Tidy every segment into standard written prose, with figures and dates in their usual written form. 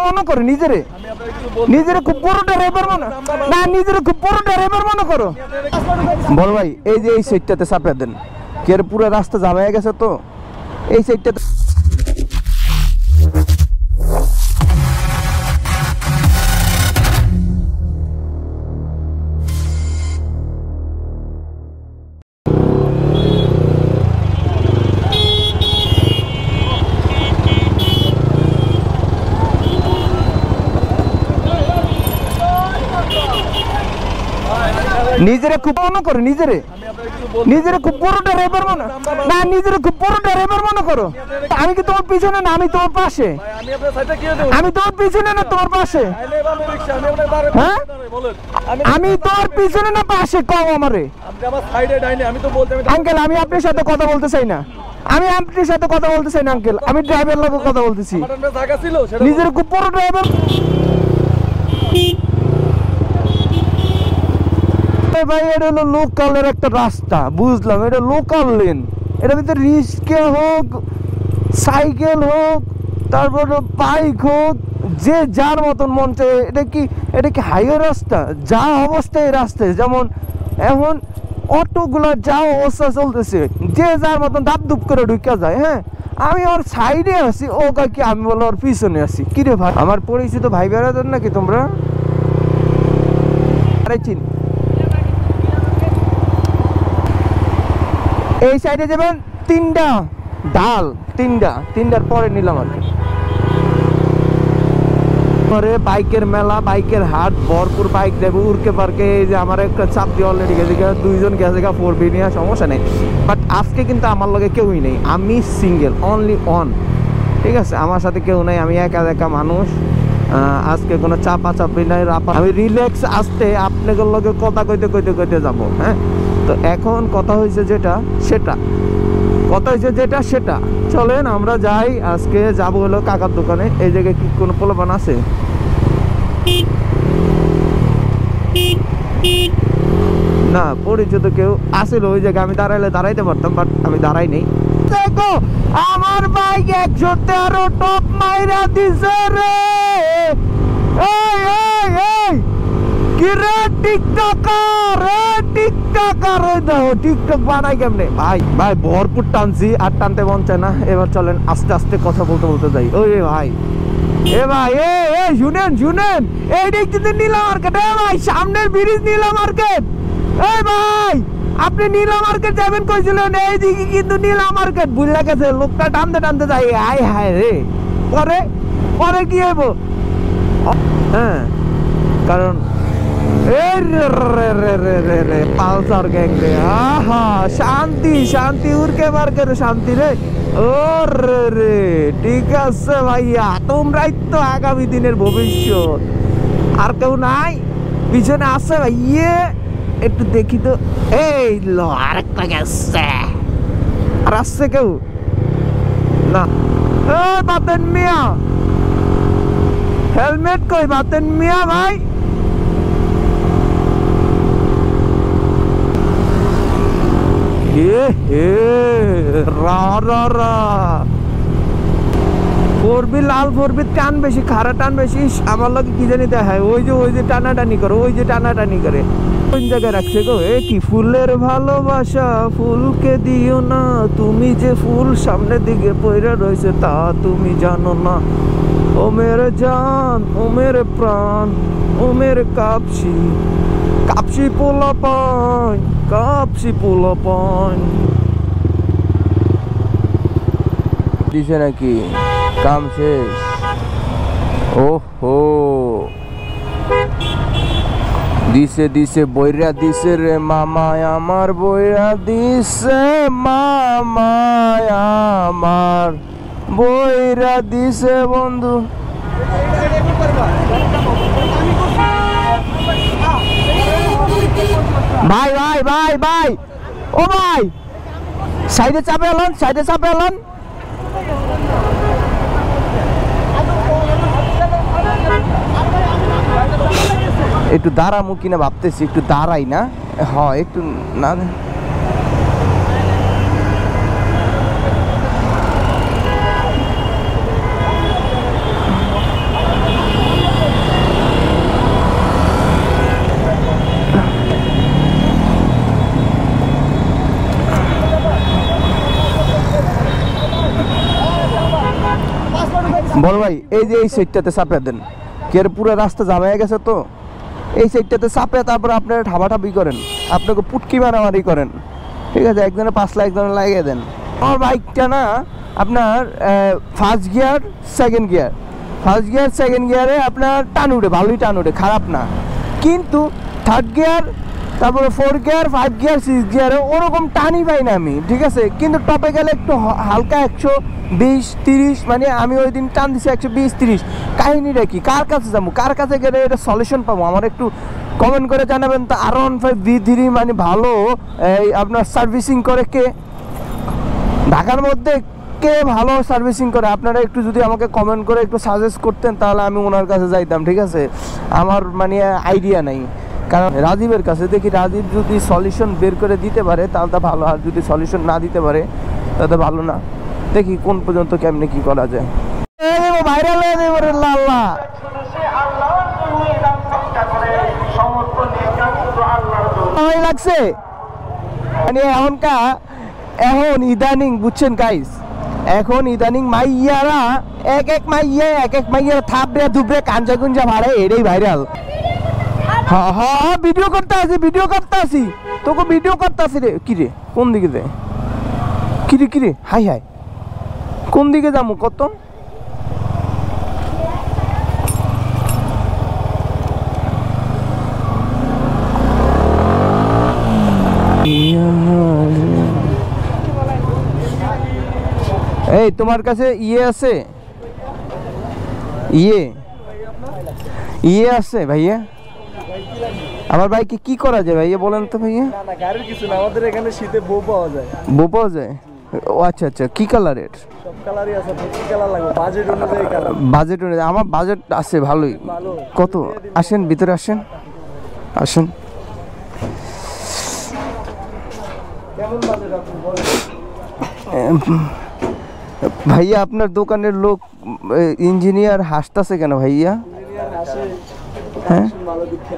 মনে করো নিজেরে খুব বড় ড্রাইভার মনে না, নিজেরে খুব বড় ড্রাইভার মনে করো। বল ভাই, এই যে এই সাইডটাতে চাপে দেন, কি আর পুরো রাস্তা জাম হয়ে গেছে তো, এই সাইডটাতে নিজেরে খুব মনে করো, নিজেরে খুব বড় ড্রাইভার মনে না, নিজেরে খুব বড় ড্রাইভার মনে করো। আমি কি তোমার পিছনে না, আমি তোমার পাশে, আমি তোমার পিছনে না তোমার পাশে, হ্যাঁ আমি তোমার পিছনে না পাশে, কম আমারে আঙ্কেল। আমি আপনার সাথে কথা বলতে চাই না, আমি আপনার সাথে কথা বলতে চাই না আঙ্কেল, আমি ড্রাইভার লোকের কথা বলতেছি। নিজের খুব বড় ড্রাইভার ভাই, এটা হলো লোকালের একটা রাস্তা, বুঝলাম, এটা লোকাল লেন, এটার ভিতরে রিক্সা হোক, সাইকেল হোক, তারপর বাইক হোক, যে যার মতন মন চায়। এটা কি হাইওয়ে রাস্তা? যা অবস্থা এই রাস্তায়, যেমন এখন অটোগুলো যা অবস্থা চলতেছে, যে যার মতন দাপ দুপ করে ঢুকা যায়। হ্যাঁ, আমি ওর সাইডে আছি, ও কি আমি বলো ওর পিছনে আছি। কিরে ভাই, আমার পরিচিত ভাই বেড়াতেন নাকি তোমরা? আরে চিন, এই সাইডে যাবেন, তিনটা ডাল, তিনটার পরে নিলাম আর কি। পরে বাইকের মেলা, বাইকের হাট, ভরপুর বাইক দেবো উড়কে পার্কে। এই যে আমার একটা চাপ দিয়ে অলরেডি গেছে, দুইজন গেছে, 4B নিয়ে, সমস্যা নেই। বাট আজকে কিন্তু আমার লগে কেউই নেই, আমি সিঙ্গেল, অনলি অন, ঠিক আছে? আমার সাথে কেউ নাই, আমি একা মানুষ। আজকে কোনো চাপাচাপি নাই, আমি রিল্যাক্স আসতে আপনাদের লগে কথা কইতে যাবো। হ্যাঁ, তো এখন কথা হয়েছে যেটা সেটা চলেন আমরা যাই। আজকে যাবো হলো কাকার দোকানে। এই জায়গায় কি কোনো পোলাপান আছে? না, পরিচিত কেউ আসছিল ওই জায়গায়, আমি দাঁড়াইতে পারতাম, বাট আমি দাঁড়াই নেই। দেখো আমার বাইক 113 টপ মাইরা দিছে রে। টিকটক বানাই কেমনে ভাই? ভরপুর টানছি, আর টানতে মন চায় না। এবার চলেন আস্তে আস্তে কথা বলতে যাই। ওই ভাই, শুনেন, এইদিক কিন্তু নীলা মার্কেট। ভাই, সামনের ব্রিজ নীলা মার্কেট। এই ভাই, আপনি নীলা মার্কেট যাবেন কইছিলেন, এইদিকে কিন্তু নীলা মার্কেট বুঝলা গেছে। লোকটা টানতে যাই, আয় হায় রে। পরে কি হইব? হ্যাঁ, কারণ পালসার গ্যাং রে, আহা শান্তি উড়কে মার্কেট শান্তি রে। ও রে, ঠিক আছে ভাইয়া, তোমরাই তো আগামী দিনের ভবিষ্যৎ। আর কেউ নাই পিছনে আছে ভাইয়ে? একটু দেখি তো। এই লো, আরেকটা গেছে। আর আসছে কেউ না? বাতেন মিয়া, হেলমেট কই বাতেন মিয়া ভাই? লাল 4B টান বেশি, খারা টান বেশি। আমার লোক কি জানি দেখায়, ওই যে টানাটানি করে কোন জায়গায় রাখছে গো? এ কি ফুলের ভালোবাসা, ফুলকে দিও না তুমি, যে ফুল সামনের দিকে পইরা রয়েছে তা তুমি জানো না। ও মেরে জান, ও মেরে প্রাণ, ও মেরে কাপসি পোলাপান দিছে নাকি? কাম শেষ। ওহো, দিছে বইরা দিছে রে মামায় আমার, বইরা দিছে মামায় আমার, বইরা দিছে বন্ধু। ভাই, ও ভাই, সাইডে চাপে এলেন। একটু দাঁড়ামু কিনা ভাবতেছি, একটু দাঁড়াই না? হ্যাঁ, একটু না। বল ভাই, এই যে এই সাইডটাতে চাপে দেন, কি আর পুরো রাস্তা জাম হয়ে গেছে তো, এই সাইডটাতে চাপে তারপরে আপনারা ঠাবাঠাবি করেন, আপনাকে পুটকি মারামারি করেন, ঠিক আছে, একজনে 5 লাখ একজনে লাগিয়ে দেন। আমার বাইকটা না আপনার first gear second gear, first gear second গিয়ারে আপনার টান উঠে, ভালোই টান উঠে, খারাপ না, কিন্তু থার্ড গিয়ার তারপরে 4 গিয়ার 5 গিয়ার 6 গিয়ারে ওরকম টানই পাই না আমি, ঠিক আছে, কিন্তু টপে গেলে একটু হালকা 120-30, মানে আমি ওই দিন টান দিছি 120-30। কাহিনিটা কি, কার কাছে যাবো, কার কাছে গেলে এটা সলিউশন পাবো, আমার একটু কমেন্ট করে জানাবেন। তো R15 V3 মানে ভালো এই আপনার সার্ভিসিং করে কে, ঢাকার মধ্যে কে ভালো সার্ভিসিং করে, আপনারা একটু যদি আমাকে কমেন্ট করে একটু সাজেস্ট করতেন তাহলে আমি ওনার কাছে যাইতাম, ঠিক আছে, আমার মানে আইডিয়া নাই। কারণ রাজীবের কাছে দেখি, রাজীব যদি সলিউশন বের করে দিতে পারে তাহলে তো ভালো, আর যদি সলিউশন না দিতে পারে তাহলে ভালো না। দেখি কোন পর্যন্ত কেমনে কি করা যায়। ভাইরাল হয়ে যাবে রে লাল্লা, ভালো লাগছে মানে এখন ইদানিং বুঝছেন গাইস, এখন ইদানিং মাইয়ারা এক এক মাইয়া থাপড়ে দুপড়ে কাঞ্জা কুঞ্জা ভাড়ে, এটাই ভাইরাল। হ্যাঁ হ্যাঁ ভিডিও করতে আসি তোকে ভিডিও করতে আসি রে। কিরে কোন দিকে যায়, কিরে হাই কোন দিকে যাবো কত, এই তোমার কাছে ইয়ে আছে, ইয়ে আছে ভাইয়া, আমার বাইকে কি করা যায় ভাইয়া বলেন তো ভাইয়া? না না গাড়ির কিছু না, আমাদের এখানে শীতে বউ পাওয়া যায়। বউ পাওয়া যায়? ও আচ্ছা, কি কালারের? সব কালারই আছে, কি কালার লাগবে বাজেট অনুযায়ী কালার। বাজেট অনুযায়ী আমার বাজেট আছে ভালোই। ভালো কত? আসেন ভিতরে আসেন। কেমন বাজেট আপনি বলেন? ভাইয়া আপনার দোকানের লোক ইঞ্জিনিয়ার হাসতাছে কেন ভাইয়া? ইঞ্জিনিয়ার আসে, হ্যাঁ ভালো দীক্ষা।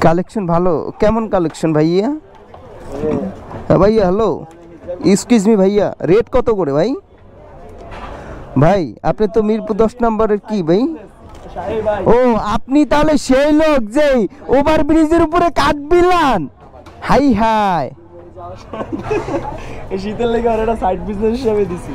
কালেকশন ভালো, কেমন কালেকশন ভাইয়া? ভাইয়া হ্যালো, এক্সকিউজ মি ভাইয়া, রেট কত করে ভাই? ভাই আপনি তো মিরপুর 10 নম্বরের কি ভাই? ও আপনি তাহলে সেই লোক যে ওভার ব্রিজের উপরে কাঠ বিলান? হাই এই শীতের লেগে আর একটা সাইড বিজনেস হিসেবে দিছি।